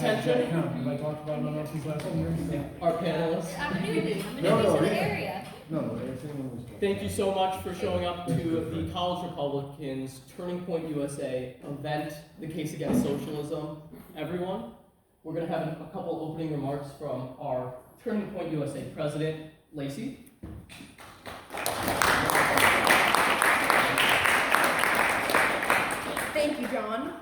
attention. Have I talked about it enough these last few years? Our panelists. I'm a newbie. I'm a No, newbie no, to the yeah. area. No, everything was. Thank you so much for showing up to the College Republicans Turning Point USA event, The Case Against Socialism. Everyone, we're going to have a couple opening remarks from our Turning Point USA president, Lacey. Thank you, John.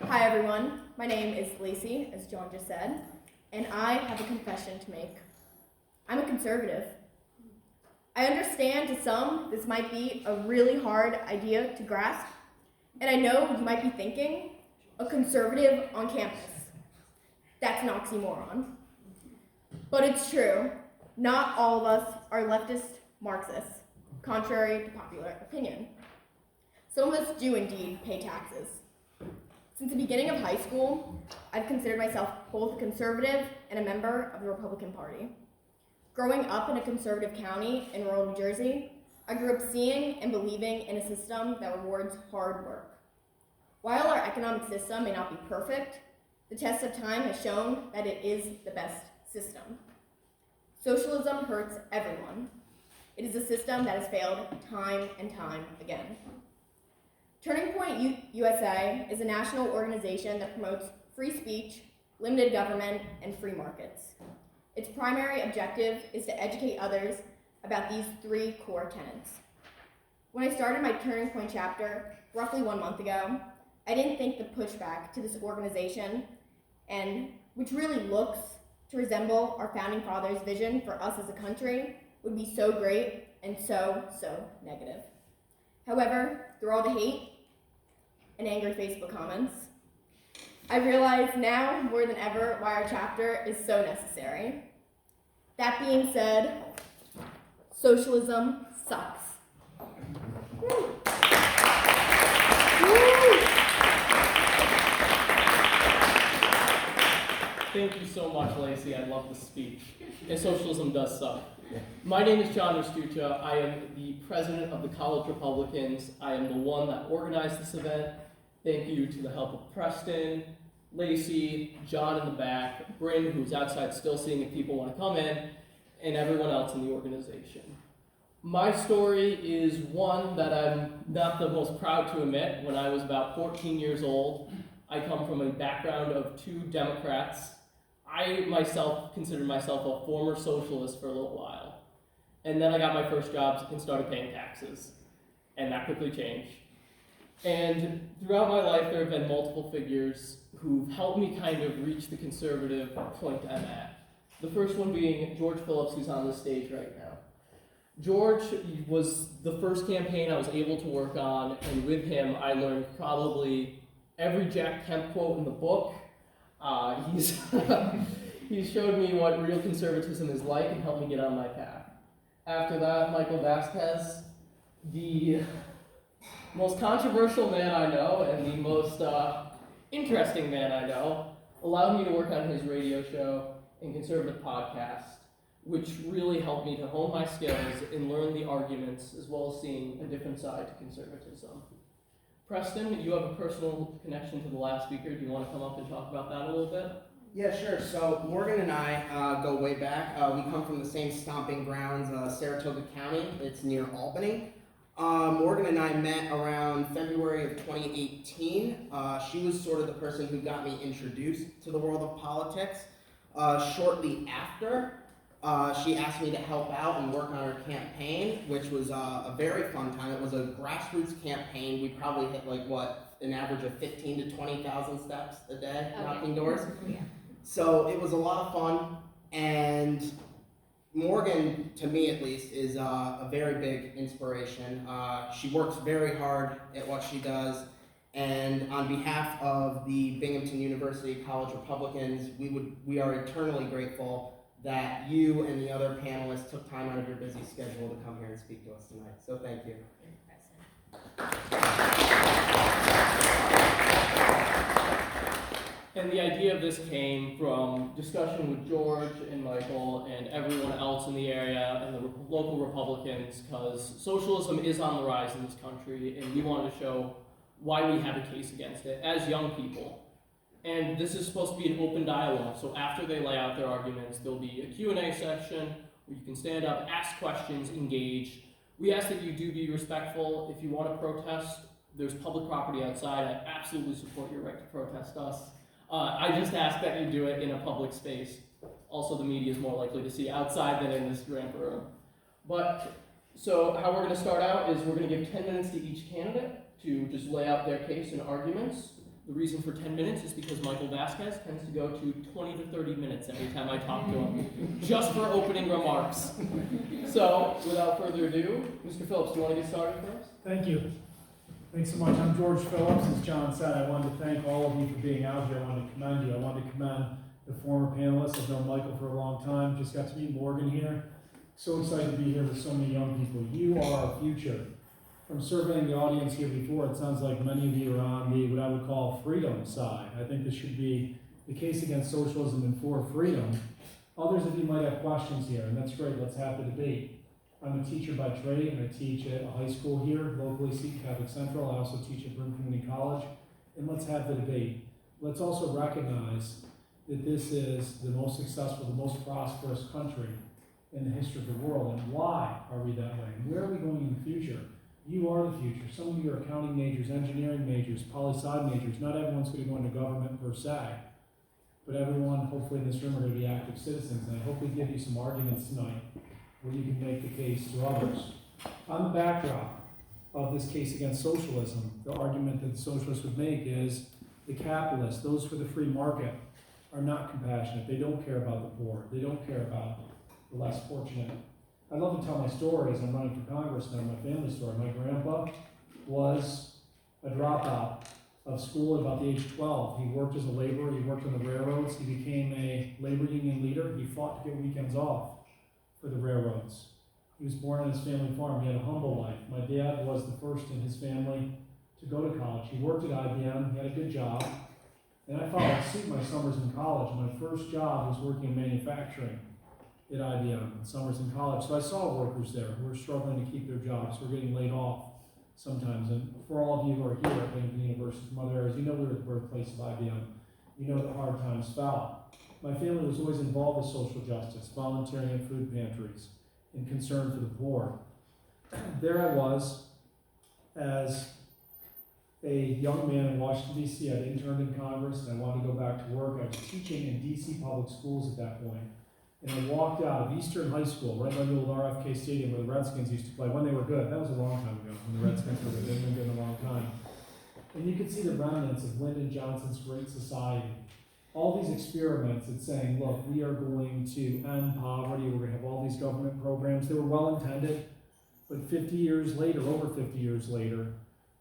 Hi, everyone. My name is Lacey, as John just said, and I have a confession to make. I'm a conservative. I understand to some this might be a really hard idea to grasp, and I know you might be thinking, a conservative on campus. That's an oxymoron. But it's true. Not all of us are leftist Marxists, contrary to popular opinion. Some of us do indeed pay taxes. Since the beginning of high school, I've considered myself both a conservative and a member of the Republican Party. Growing up in a conservative county in rural New Jersey, I grew up seeing and believing in a system that rewards hard work. While our economic system may not be perfect, the test of time has shown that it is the best system. Socialism hurts everyone. It is a system that has failed time and time again. Turning Point USA is a national organization that promotes free speech, limited government, and free markets. Its primary objective is to educate others about these three core tenets. When I started my Turning Point chapter roughly 1 month ago, I didn't think the pushback to this organization, and which really looks to resemble our founding fathers' vision for us as a country, would be so great and so negative. However, through all the hate and angry Facebook comments, I realize now more than ever why our chapter is so necessary. That being said, socialism sucks. Woo. Woo. Thank you so much, Lacey. I love the speech. And socialism does suck. My name is John Restuccia. I am the president of the College Republicans. I am the one that organized this event. Thank you to the help of Preston, Lacey, John in the back, Bryn, who's outside still seeing if people want to come in, and everyone else in the organization. My story is one that I'm not the most proud to admit. When I was about 14 years old, I come from a background of 2 Democrats. I myself considered myself a former socialist for a little while. And then I got my first jobs and started paying taxes. And that quickly changed. And throughout my life, there have been multiple figures who've helped me kind of reach the conservative point I'm at. The first one being George Phillips, who's on the stage right now. George was the first campaign I was able to work on, and with him, I learned probably every Jack Kemp quote in the book. He's showed me what real conservatism is like and helped me get on my path. After that, Michael Vass, the most controversial man I know and the most interesting man I know, allowed me to work on his radio show and conservative podcast, which really helped me to hone my skills and learn the arguments as well as seeing a different side to conservatism. Preston, you have a personal connection to the last speaker. Do you want to come up and talk about that a little bit? Yeah, sure. So Morgan and I go way back. We come from the same stomping grounds, Saratoga County. It's near Albany. Morgan and I met around February of 2018. She was sort of the person who got me introduced to the world of politics. Shortly after, she asked me to help out and work on her campaign, which was a very fun time. It was a grassroots campaign. We probably hit an average of 15 to 20,000 steps a day, knocking doors. Yeah. So it was a lot of fun, and Morgan, to me at least, is a very big inspiration. She works very hard at what she does, and on behalf of the Binghamton University College Republicans, we are eternally grateful that you and the other panelists took time out of your busy schedule to come here and speak to us tonight. So thank you. And the idea of this came from discussion with George and Michael and everyone else in the area and the local Republicans, because socialism is on the rise in this country, and we wanted to show why we have a case against it as young people. And this is supposed to be an open dialogue, so after they lay out their arguments, there'll be a Q&A section where you can stand up, ask questions, engage. We ask that you do be respectful. If you want to protest, there's public property outside. I absolutely support your right to protest us. I just ask that you do it in a public space. Also, the media is more likely to see outside than in this grand room. But, so how we're going to start out is we're going to give 10 minutes to each candidate to just lay out their case and arguments. The reason for 10 minutes is because Michael Vass tends to go to 20 to 30 minutes every time I talk to him, just for opening remarks. So, without further ado, Mr. Phillips, do you want to get started first? Thank you. Thanks so much. I'm George Phillips. As John said, I wanted to thank all of you for being out here. I wanted to commend you. I wanted to commend the former panelists. I've known Michael for a long time. Just got to meet Morgan here. So excited to be here with so many young people. You are our future. From surveying the audience here before, it sounds like many of you are on the, what I would call, freedom side. I think this should be the case against socialism and for freedom. Others of you might have questions here, and that's great. Let's have the debate. I'm a teacher by trade, and I teach at a high school here, locally, Seton Catholic Central. I also teach at Broome Community College. And let's have the debate. Let's also recognize that this is the most successful, the most prosperous country in the history of the world. And why are we that way? And where are we going in the future? You are the future. Some of you are accounting majors, engineering majors, poli-sci majors. Not everyone's going to go into government per se, but everyone, hopefully in this room, are going to be active citizens. And I hope we give you some arguments tonight where you can make the case to others. On the backdrop of this case against socialism, the argument that the socialists would make is the capitalists, those for the free market, are not compassionate. They don't care about the poor. They don't care about the less fortunate. I love to tell my stories. I'm running for Congress now, my family story. My grandpa was a dropout of school at about the age of 12. He worked as a laborer. He worked on the railroads. He became a labor union leader. He fought to get weekends off for the railroads. He was born on his family farm. He had a humble life. My dad was the first in his family to go to college. He worked at IBM. He had a good job. And I followed suit my summers in college. My first job was working in manufacturing at IBM, summers in college. So I saw workers there who were struggling to keep their jobs, who were getting laid off sometimes. And for all of you who are here at Binghamton University from other areas, you know we were the birthplace of IBM. You know that hard times fell. My family was always involved with social justice, volunteering at food pantries, and concern for the poor. There I was as a young man in Washington, D.C. I'd interned in Congress, and I wanted to go back to work. I was teaching in D.C. public schools at that point. And I walked out of Eastern High School, right by the old RFK Stadium where the Redskins used to play when they were good. That was a long time ago, when the Redskins were good. They've been good in a long time. And you could see the remnants of Lyndon Johnson's Great Society. All these experiments at saying, look, we are going to end poverty, we're going to have all these government programs. They were well intended, but 50 years later, over 50 years later,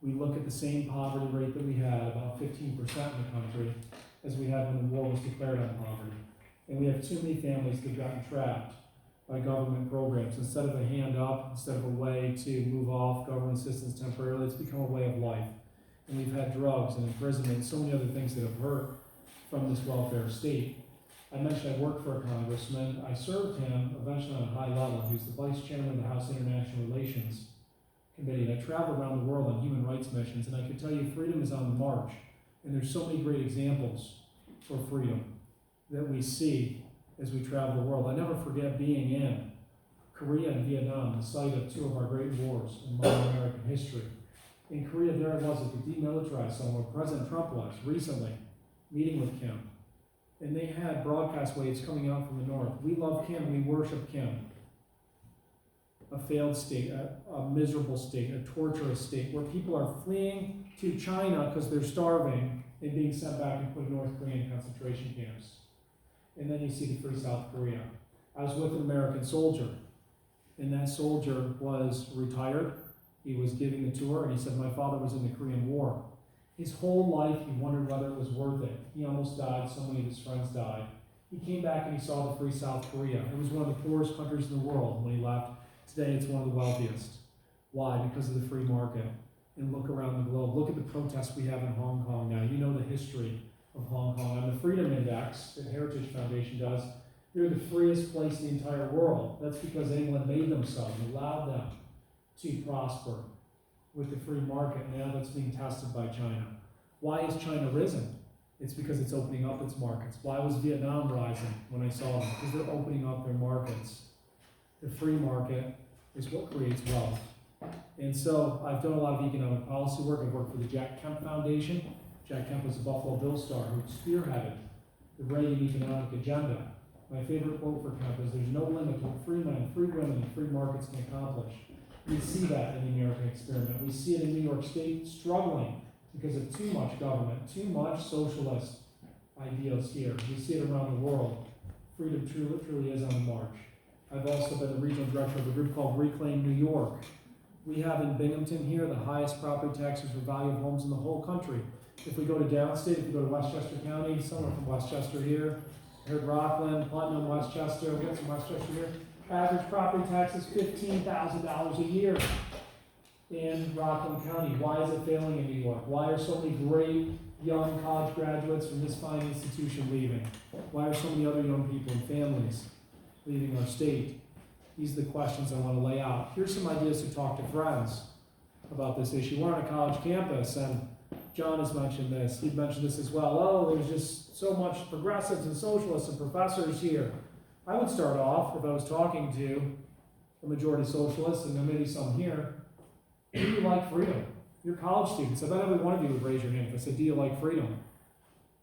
we look at the same poverty rate that we had, about 15% in the country, as we had when the war was declared on poverty. And we have too many families that have gotten trapped by government programs. Instead of a hand up, instead of a way to move off government assistance temporarily, it's become a way of life. And we've had drugs and imprisonment and so many other things that have hurt from this welfare state. I mentioned I worked for a congressman. I served him eventually on a high level. He was the vice chairman of the House International Relations Committee. And I traveled around the world on human rights missions. And I can tell you freedom is on the march. And there's so many great examples for freedom that we see as we travel the world. I never forget being in Korea and Vietnam, the site of two of our great wars in modern American history. In Korea, there I was at the demilitarized zone where President Trump was recently, meeting with Kim. And they had broadcast waves coming out from the north. We love Kim, we worship Kim. A failed state, a miserable state, a torturous state, where people are fleeing to China because they're starving and being sent back and put in North Korean concentration camps. And then you see the free South Korea. I was with an American soldier, and that soldier was retired. He was giving the tour, and he said, my father was in the Korean War. His whole life, he wondered whether it was worth it. He almost died, so many of his friends died. He came back and he saw the free South Korea. It was one of the poorest countries in the world when he left. Today, it's one of the wealthiest. Why? Because of the free market. And look around the globe. Look at the protests we have in Hong Kong now. You know the history of Hong Kong. On the Freedom Index that Heritage Foundation does, they're the freest place in the entire world. That's because England made them so and allowed them to prosper with the free market. Now that's being tested by China. Why has China risen? It's because it's opening up its markets. Why was Vietnam rising when I saw them? Because they're opening up their markets. The free market is what creates wealth. And so I've done a lot of economic policy work. I've worked for the Jack Kemp Foundation. Jack Kemp was a Buffalo Bill star who spearheaded the Reagan economic agenda. My favorite quote for Kemp is, "There's no limit to what free men, free women, and free markets can accomplish." We see that in the American experiment. We see it in New York State struggling because of too much government, too much socialist ideals here. We see it around the world. Freedom truly is on the march. I've also been the regional director of a group called Reclaim New York. We have in Binghamton here the highest property taxes for value of homes in the whole country. If we go to downstate, if we go to Westchester County, someone from Westchester here, I heard Rockland, Putnam, Westchester, we got some Westchester here. Average property tax is $15,000 a year in Rockland County. Why is it failing in New York? Why are so many great young college graduates from this fine institution leaving? Why are so many other young people and families leaving our state? These are the questions I want to lay out. Here's some ideas to talk to friends about this issue. We're on a college campus, and John has mentioned this. He'd mentioned this as well. Oh, there's just so much progressives and socialists and professors here. I would start off, if I was talking to a majority socialist, and there may be some here, do you like freedom? You're college students. I bet every one of you would raise your hand if I said, do you like freedom?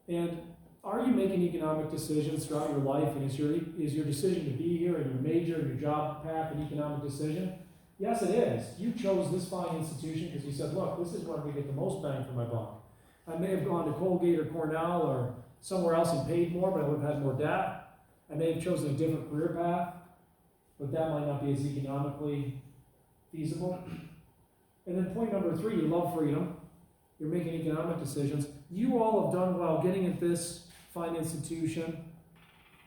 And are you making economic decisions throughout your life, and is your decision to be here, and your major, and your job path, an economic decision? Yes, it is. You chose this fine institution because you said, look, this is where we get the most bang for my buck. I may have gone to Colgate or Cornell or somewhere else and paid more, but I would have had more debt. I may have chosen a different career path, but that might not be as economically feasible. And then point number 3, you love freedom. You're making economic decisions. You all have done well getting at this fine institution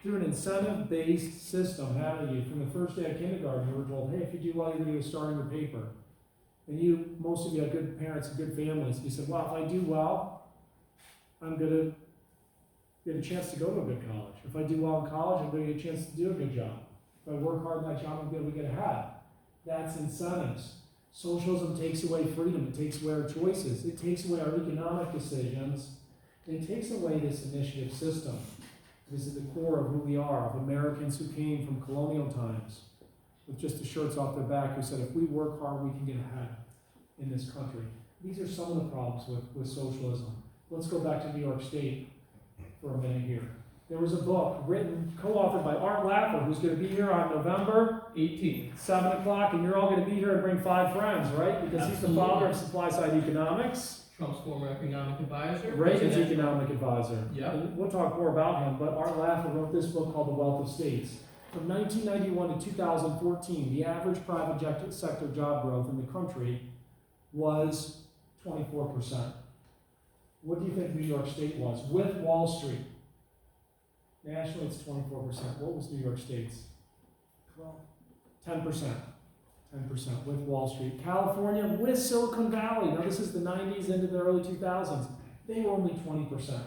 through an incentive-based system, haven't you? From the first day of kindergarten, you were told, hey, if you do well, you're going to get a star in your paper. And most of you have good parents and good families. You said, well, if I do well, I'm going to get a chance to go to a good college. If I do well in college, I'm going to get a chance to do a good job. If I work hard in that job, I'm going to be able to get ahead. That's incentives. Socialism takes away freedom. It takes away our choices. It takes away our economic decisions. And it takes away this initiative system. This is the core of who we are, of Americans who came from colonial times with just the shirts off their back, who said, if we work hard, we can get ahead in this country. These are some of the problems with socialism. Let's go back to New York State for a minute here. There was a book written, co-authored by Art Laffer, who's going to be here on November 18th. 7 o'clock, and you're all going to be here and bring 5 friends, right? Because he's the father of supply-side economics. Trump's former economic advisor. Reagan's economic advisor. Yep. And we'll talk more about him, but Art Laffer wrote this book called The Wealth of States. From 1991 to 2014, the average private sector job growth in the country was 24%. What do you think New York State was with Wall Street? Nationally, it's 24%. What was New York State's? 10%. 10% with Wall Street. California with Silicon Valley. Now, this is the 90s into the early 2000s. They were only 20%.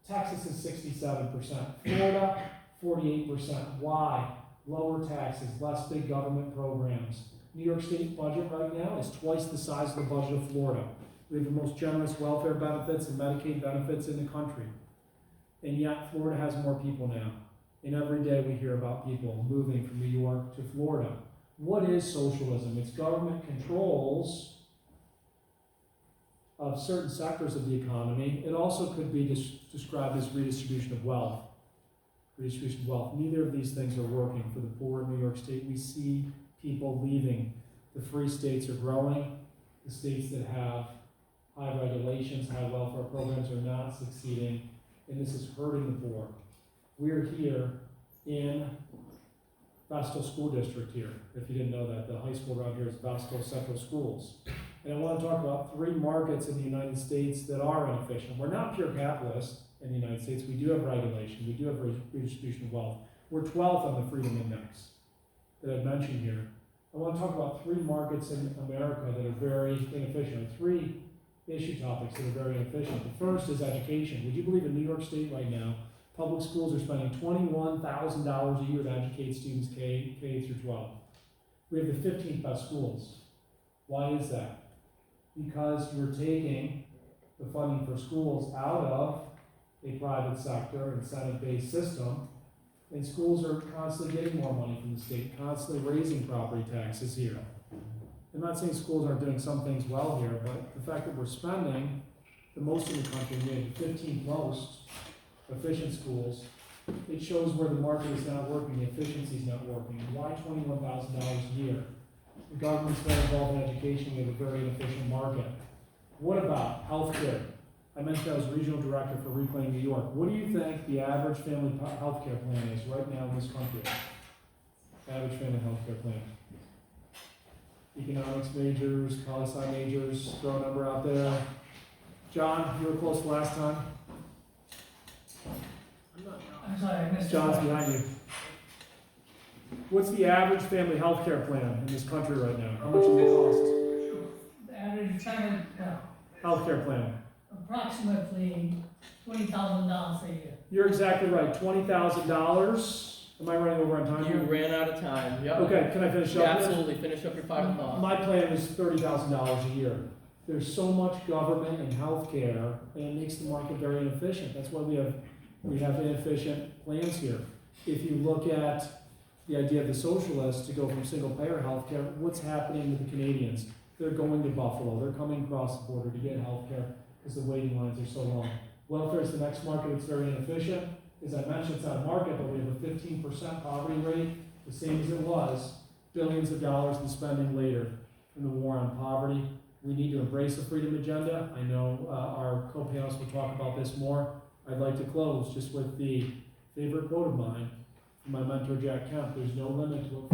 Texas is 67%. Florida, 48%. Why? Lower taxes, less big government programs. New York State budget right now is twice the size of the budget of Florida. We have the most generous welfare benefits and Medicaid benefits in the country. And yet, Florida has more people now. And every day we hear about people moving from New York to Florida. What is socialism? It's government controls of certain sectors of the economy. It also could be described as redistribution of wealth. Redistribution of wealth. Neither of these things are working for the poor in New York State. We see people leaving. The free states are growing. The states that have high regulations, high welfare programs are not succeeding, and this is hurting the poor. We're here in Vestal School District here. If you didn't know that, the high school around here is Vestal Central Schools. And I want to talk about 3 markets in the United States that are inefficient. We're not pure capitalists in the United States. We do have regulation. We do have redistribution of wealth. We're 12th on the Freedom Index that I've mentioned here. I want to talk about 3 markets in America that are very inefficient. 3 issue topics that are very inefficient. The first is education. Would you believe in New York State right now, public schools are spending $21,000 a year to educate students K through 12. We have the 15th best schools. Why is that? Because we're taking the funding for schools out of a private sector, incentive-based system, and schools are constantly getting more money from the state, constantly raising property taxes here. I'm not saying schools aren't doing some things well here, but the fact that we're spending the most in the country, we have the 15th most efficient schools, it shows where the market is not working, the efficiency is not working. Why $21,000 a year? The government's very involved in education, we have a very inefficient market. What about healthcare? I mentioned I was regional director for Reclaim New York. What do you think the average family healthcare plan is right now in this country? Average family healthcare plan. Economics majors, poli-sci majors, throw a number out there. John, you were close last time. I'm sorry, I missed John's the question. behind you. What's the average family healthcare plan in this country right now? How much does it cost? The average family, Healthcare plan. approximately $20,000 a year. You're exactly right. $20,000. Am I running over on time? You ran out of time, yep. Okay, can I finish Yeah, up? absolutely, finish up your final thought. My plan is $30,000 a year. There's so much government and healthcare, and it makes the market very inefficient. That's why we have inefficient plans here. If you look at the idea of the socialists to go from single payer healthcare, what's happening with the Canadians? They're going to Buffalo. They're coming across the border to get healthcare because the waiting lines are so long. Welfare is the next market. It's very inefficient. As I mentioned, it's not a market, but we have a 15% poverty rate, the same as it was. Billions of dollars in spending later in the war on poverty. We need to embrace the freedom agenda. I know our co-panelists will talk about this more. I'd like to close just with the favorite quote of mine from my mentor, Jack Kemp. There's no limit to what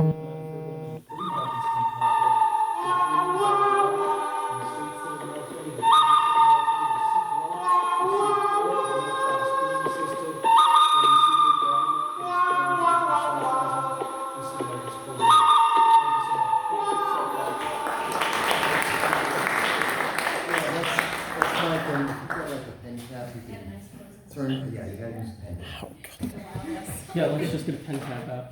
free men and free markets can accomplish. Yeah, let's just get a pen tab out.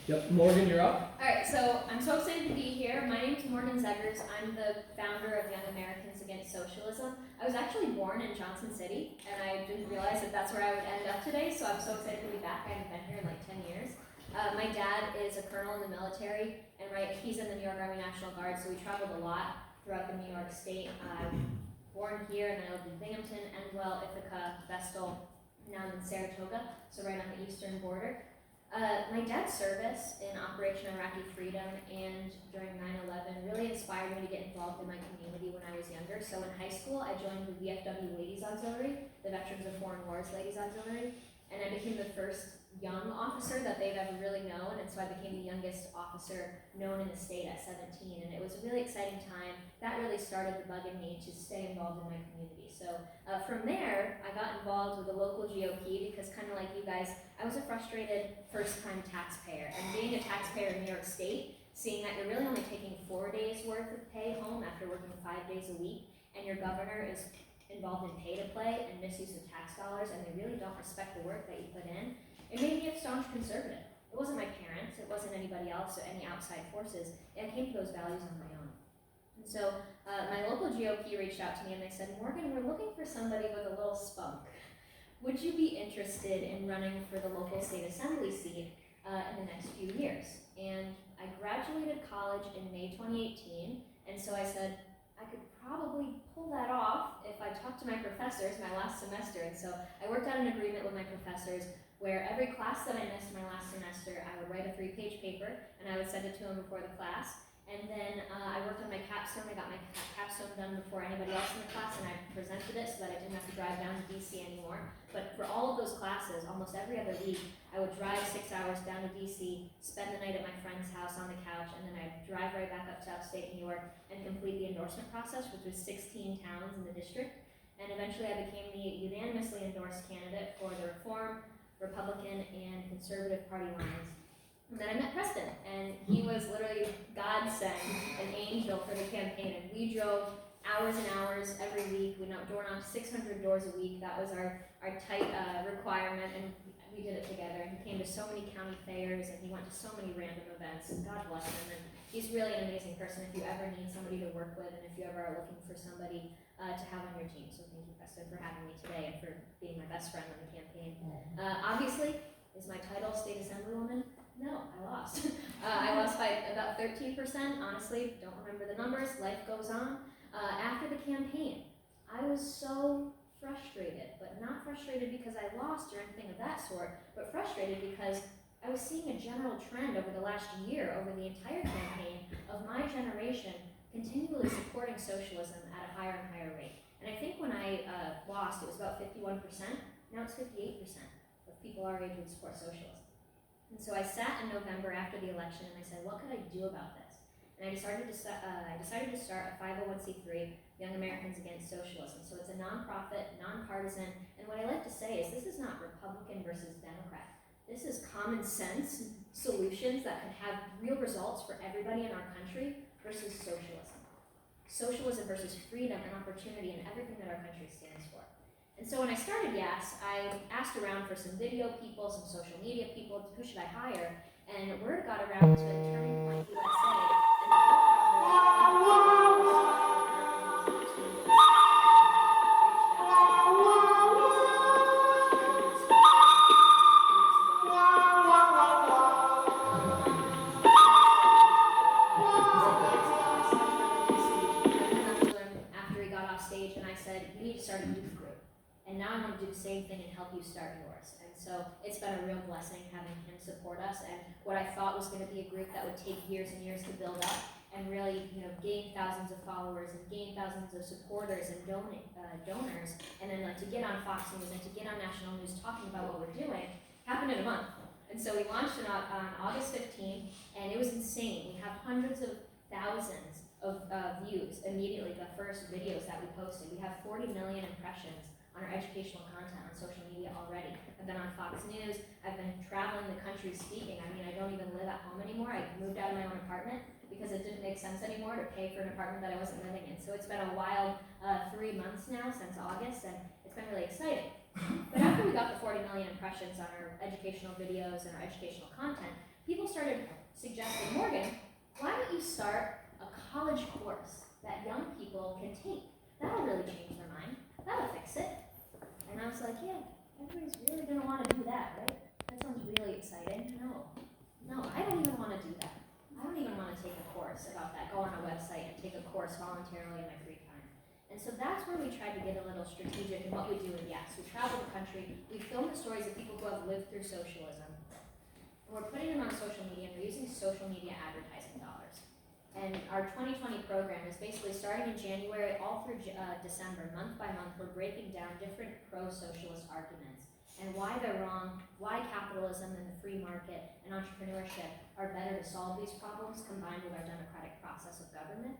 Yep, Morgan, you're up. Alright, so I'm so excited to be here. My name's Morgan Zegers. I'm the founder of Young Americans Against Socialism. I was actually born in Johnson City, and I didn't realize that that's where I would end up today, so I'm so excited to be back. I haven't been here in like 10 years. My dad is a colonel in the military, and he's in the New York Army National Guard, so we traveled a lot throughout the New York State. I was born here, and then I lived in Binghamton, Endwell, Ithaca, Vestal, now I'm in Saratoga, so right on the eastern border. My dad's service in Operation Iraqi Freedom and during 9/11 really inspired me to get involved in my community when I was younger. So in high school, I joined the VFW Ladies Auxiliary, the Veterans of Foreign Wars Ladies Auxiliary, and I became the first young officer that they've ever really known, and so I became the youngest officer known in the state at 17, and it was a really exciting time. That really started the bug in me to stay involved in my community. So from there, I got involved with the local GOP because kind of like you guys, I was a frustrated first-time taxpayer, and being a taxpayer in New York State, seeing that you're really only taking 4 days worth of pay home after working 5 days a week, and your governor is involved in pay-to-play and misuse of tax dollars, and they really don't respect the work that you put in, it made me a staunch conservative. It wasn't my parents, it wasn't anybody else or any outside forces. I came to those values on my own. And so my local GOP reached out to me and they said, Morgan, we're looking for somebody with a little spunk. Would you be interested in running for the local state assembly seat in the next few years? And I graduated college in May 2018, and so I said, I could probably pull that off if I talked to my professors my last semester. And so I worked out an agreement with my professors where every class that I missed my last semester, I would write a 3-page paper, and I would send it to them before the class. And then I worked on my capstone. I got my capstone done before anybody else in the class, and I presented it so that I didn't have to drive down to DC anymore. But for all of those classes, almost every other week, I would drive 6 hours down to DC, spend the night at my friend's house on the couch, and then I'd drive right back up to upstate New York and complete the endorsement process, which was 16 towns in the district. And eventually I became the unanimously endorsed candidate for the Reform, Republican, and Conservative Party lines. And then I met Preston, and he was literally God sent, an angel for the campaign. And we drove hours and hours every week. We door knocked 600 doors a week. That was our tight requirement, and we did it together. And he came to so many county fairs, and he went to so many random events, and God bless him. And he's really an amazing person if you ever need somebody to work with, and if you ever are looking for somebody to have on your team. So thank you, Preston, for having me today and for being my best friend on the campaign. Obviously, is my title State Assemblywoman? No, I lost. I lost by about 13%. Honestly, don't remember the numbers. Life goes on. After the campaign, I was so frustrated, but not frustrated because I lost or anything of that sort, but frustrated because I was seeing a general trend over the last year, over the entire campaign, of my generation continually supporting socialism at a higher and higher rate. And I think when I lost, it was about 51%. Now it's 58% of people our age would support socialism. And so I sat in November after the election and I said, what could I do about this? And I decided to start a 501c3, Young Americans Against Socialism. So it's a nonprofit, nonpartisan, and what I like to say is this is not Republican versus Democrat. This is common sense solutions that can have real results for everybody in our country versus socialism. Socialism versus freedom and opportunity and everything that our country stands for. And so when I started YAS, I asked around for some video people, some social media people, who should I hire? And word got around to Turning Point USA, after he got off stage, and I said, you need to start a youth group. And now I want to do the same thing and help you start yours. And so it's been a real blessing having him support us. And what I thought was going to be a group that would take years and years to build up and really, gain thousands of followers and gain thousands of supporters and donors, and then to get on Fox News and to get on national news talking about what we're doing, happened in a month. And so we launched it on August 15th, and it was insane. We have hundreds of thousands of views immediately, the first videos that we posted. We have 40 million impressions on our educational content on social media already. I've been on Fox News. I've been traveling the country speaking. I mean, I don't even live at home anymore. I moved out of my own apartment because it didn't make sense anymore to pay for an apartment that I wasn't living in. So it's been a wild 3 months now since August, and it's been really exciting. But after we got the 40 million impressions on our educational videos and our educational content, people started suggesting, Morgan, why don't you start a college course that young people can take? That'll really change their mind. That'll fix it. And I was like, yeah, everybody's really gonna wanna do that, right? That sounds really exciting. No, I don't even wanna do that. I don't even wanna take a course about that, go on a website and take a course voluntarily in my free time. And so that's where we tried to get a little strategic in what we do with YAS. We travel the country, we film the stories of people who have lived through socialism, and we're putting them on social media, and we're using social media advertising dollars. And our 2020 program is basically starting in January all through December, month by month, we're breaking down different pro-socialist arguments and why they're wrong, why capitalism and the free market and entrepreneurship are better to solve these problems combined with our democratic process of government,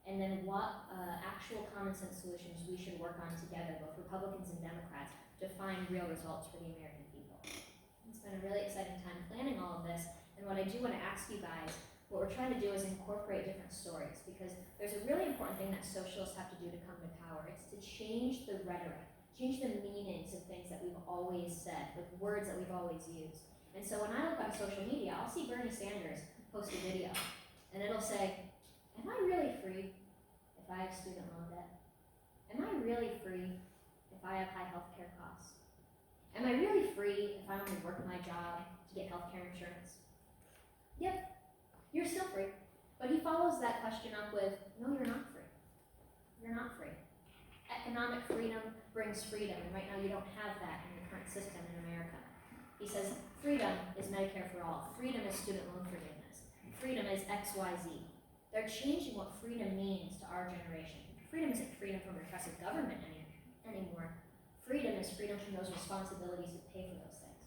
and then what actual common sense solutions we should work on together, both Republicans and Democrats, to find real results for the American people. It's been a really exciting time planning all of this, and what I do want to ask you guys, what we're trying to do is incorporate different stories, because there's a really important thing that socialists have to do to come to power. It's to change the rhetoric, change the meanings of things that we've always said, with words that we've always used. And so when I look on social media, I'll see Bernie Sanders post a video, and it'll say, am I really free if I have student loan debt? Am I really free if I have high healthcare costs? Am I really free if I only work my job to get healthcare insurance? Yep. You're still free. But he follows that question up with, no, you're not free. You're not free. Economic freedom brings freedom, and right now you don't have that in the current system in America. He says, freedom is Medicare for all. Freedom is student loan forgiveness. Freedom is XYZ. They're changing what freedom means to our generation. Freedom isn't freedom from repressive government anymore. Freedom is freedom from those responsibilities to pay for those things.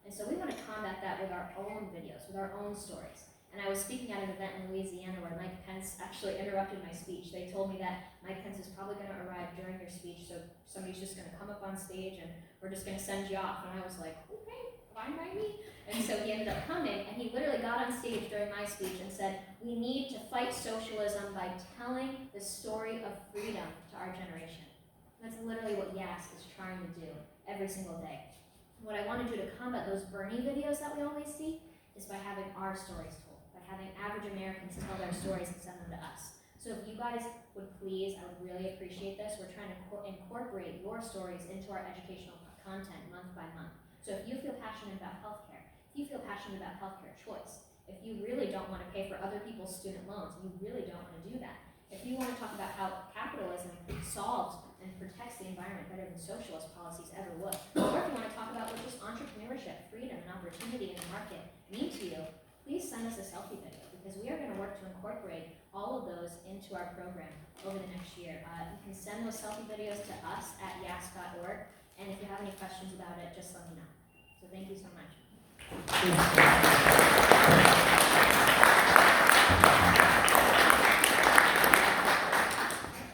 And so we want to combat that with our own videos, with our own stories. And I was speaking at an event in Louisiana where Mike Pence actually interrupted my speech. They told me that Mike Pence is probably going to arrive during your speech, so somebody's just going to come up on stage and we're just going to send you off. And I was like, okay, fine by me. And so he ended up coming, and he literally got on stage during my speech and said, we need to fight socialism by telling the story of freedom to our generation. And that's literally what YAS is trying to do every single day. What I want to do to combat those Bernie videos that we always see is by having our stories told. Having average Americans tell their stories and send them to us. So if you guys would please, I would really appreciate this. We're trying to incorporate your stories into our educational content month by month. So if you feel passionate about healthcare, if you feel passionate about healthcare choice, if you really don't want to pay for other people's student loans, you really don't want to do that. If you want to talk about how capitalism solves and protects the environment better than socialist policies ever would, or if you want to talk about what just entrepreneurship, freedom, and opportunity in the market mean to you, please send us a selfie video, because we are going to work to incorporate all of those into our program over the next year. You can send those selfie videos to us at yas.org, and if you have any questions about it, just let me know. So thank you so much.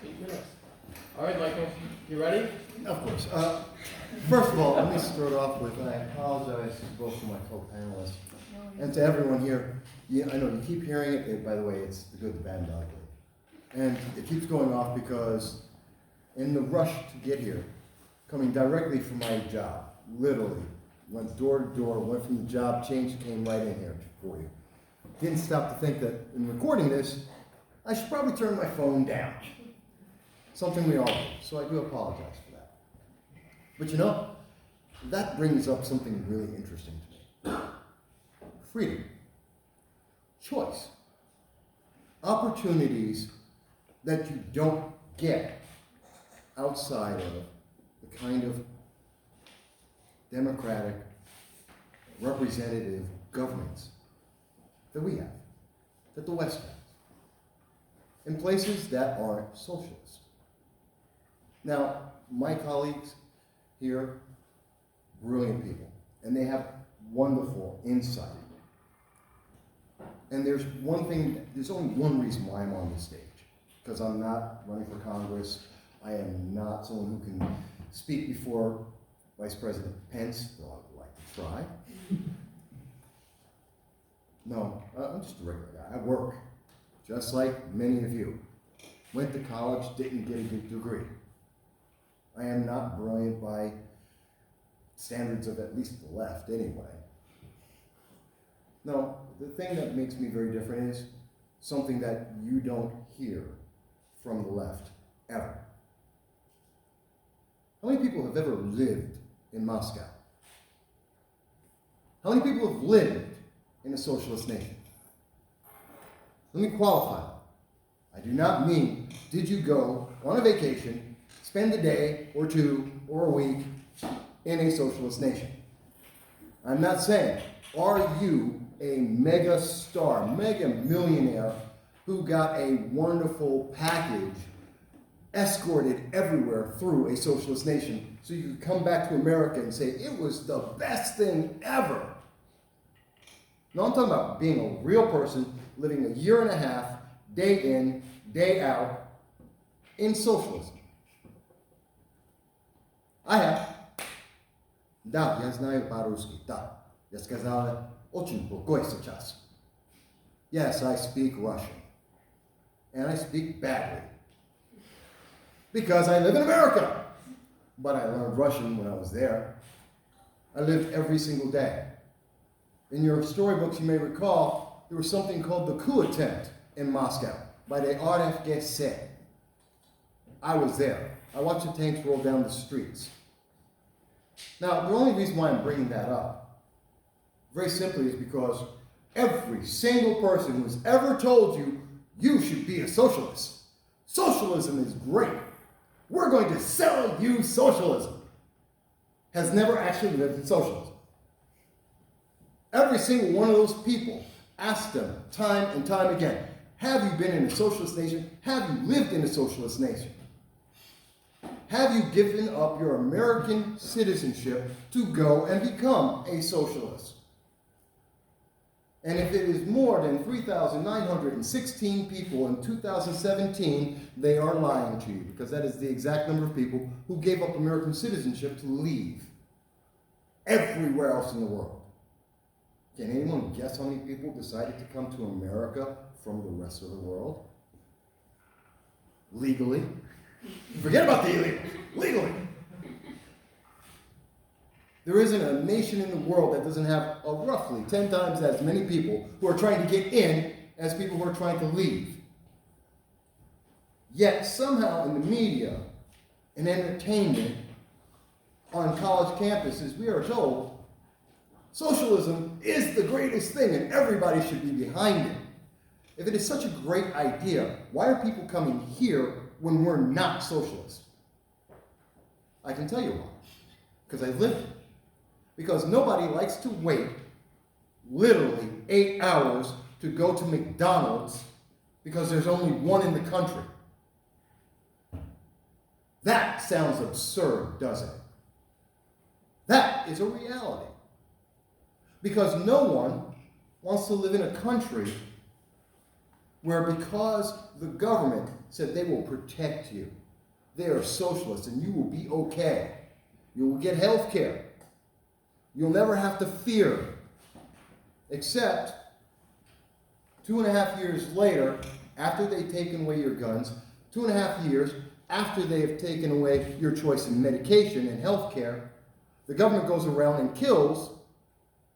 8 minutes. All right, Michael, you ready? Of course. First of all, let me start off with I apologize both to my co-panelists and to everyone here. I know you keep hearing it. By the way, it's the good, the bad, and the ugly. And it keeps going off because in the rush to get here, coming directly from my job, literally, went door to door, went from the job, changed, came right in here for you. Didn't stop to think that in recording this, I should probably turn my phone down. Something we all do, so I do apologize for that. But you know, that brings up something really interesting to me. Freedom, choice, opportunities that you don't get outside of the kind of democratic, representative governments that we have, that the West has, in places that aren't socialist. Now, my colleagues here, brilliant people, and they have wonderful insight. And there's only one reason why I'm on this stage, because I'm not running for Congress. I am not someone who can speak before Vice President Pence, though I would like to try. No, I'm just a regular guy. I work, just like many of you. Went to college, didn't get a good degree. I am not brilliant by standards of at least the left, anyway. No, the thing that makes me very different is something that you don't hear from the left, ever. How many people have ever lived in Moscow? How many people have lived in a socialist nation? Let me qualify. I do not mean, did you go on a vacation, spend a day or two or a week in a socialist nation? I'm not saying, are you a mega star, mega millionaire who got a wonderful package escorted everywhere through a socialist nation so you could come back to America and say, it was the best thing ever? No, I'm talking about being a real person living a year and a half, day in, day out, in socialism. I have. Да, я знаю по-русски, да. Я сказала очень плохой сейчас. Yes, I speak Russian. And I speak badly. Because I live in America. But I learned Russian when I was there. I lived every single day. In your storybooks, you may recall, there was something called the coup attempt in Moscow by the RFGC. I was there. I watched the tanks roll down the streets. Now, the only reason why I'm bringing that up, very simply, is because every single person who's ever told you, you should be a socialist. Socialism is great. We're going to sell you socialism. Has never actually lived in socialism. Every single one of those people, ask them time and time again, have you been in a socialist nation? Have you lived in a socialist nation? Have you given up your American citizenship to go and become a socialist? And if it is more than 3,916 people in 2017, they are lying to you, because that is the exact number of people who gave up American citizenship to leave everywhere else in the world. Can anyone guess how many people decided to come to America from the rest of the world? Legally. Forget about the illegal. Legally. There isn't a nation in the world that doesn't have roughly 10 times as many people who are trying to get in as people who are trying to leave. Yet somehow in the media and entertainment on college campuses, we are told socialism is the greatest thing and everybody should be behind it. If it is such a great idea, why are people coming here when we're not socialists? I can tell you why. Because I lived it. Because nobody likes to wait literally 8 hours to go to McDonald's because there's only one in the country. That sounds absurd, doesn't it? That is a reality. Because no one wants to live in a country where because the government said they will protect you, they are socialists and you will be okay. You will get health care. You'll never have to fear. Except 2.5 years later, after they've taken away your guns, 2.5 years after they have taken away your choice in medication and health care, the government goes around and kills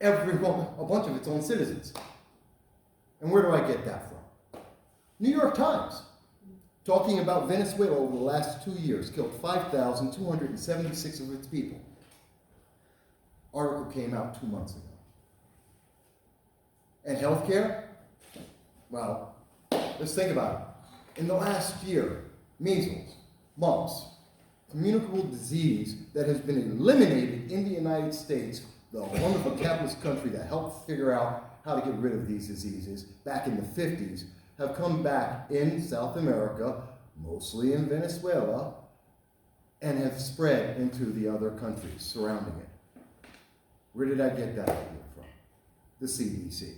everyone, a bunch of its own citizens. And where do I get that from? New York Times, talking about Venezuela over the last 2 years, killed 5,276 of its people. Article came out 2 months ago. And healthcare? Well, let's think about it. In the last year, measles, mumps, communicable disease that has been eliminated in the United States, the wonderful capitalist country that helped figure out how to get rid of these diseases back in the 50s, have come back in South America, mostly in Venezuela, and have spread into the other countries surrounding it. Where did I get that idea from? The CDC.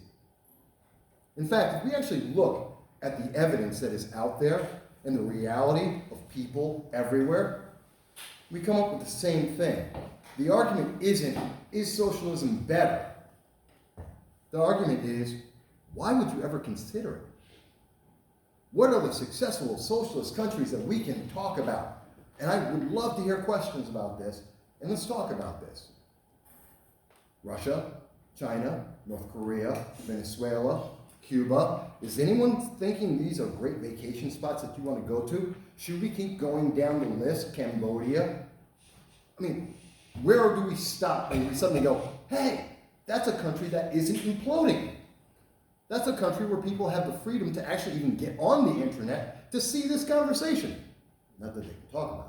In fact, if we actually look at the evidence that is out there and the reality of people everywhere, we come up with the same thing. The argument isn't, is socialism better? The argument is, why would you ever consider it? What are the successful socialist countries that we can talk about? And I would love to hear questions about this, and let's talk about this. Russia, China, North Korea, Venezuela, Cuba. Is anyone thinking these are great vacation spots that you want to go to? Should we keep going down the list? Cambodia? I mean, where do we stop and we suddenly go, hey, that's a country that isn't imploding. That's a country where people have the freedom to actually even get on the internet to see this conversation. Not that they can talk about it.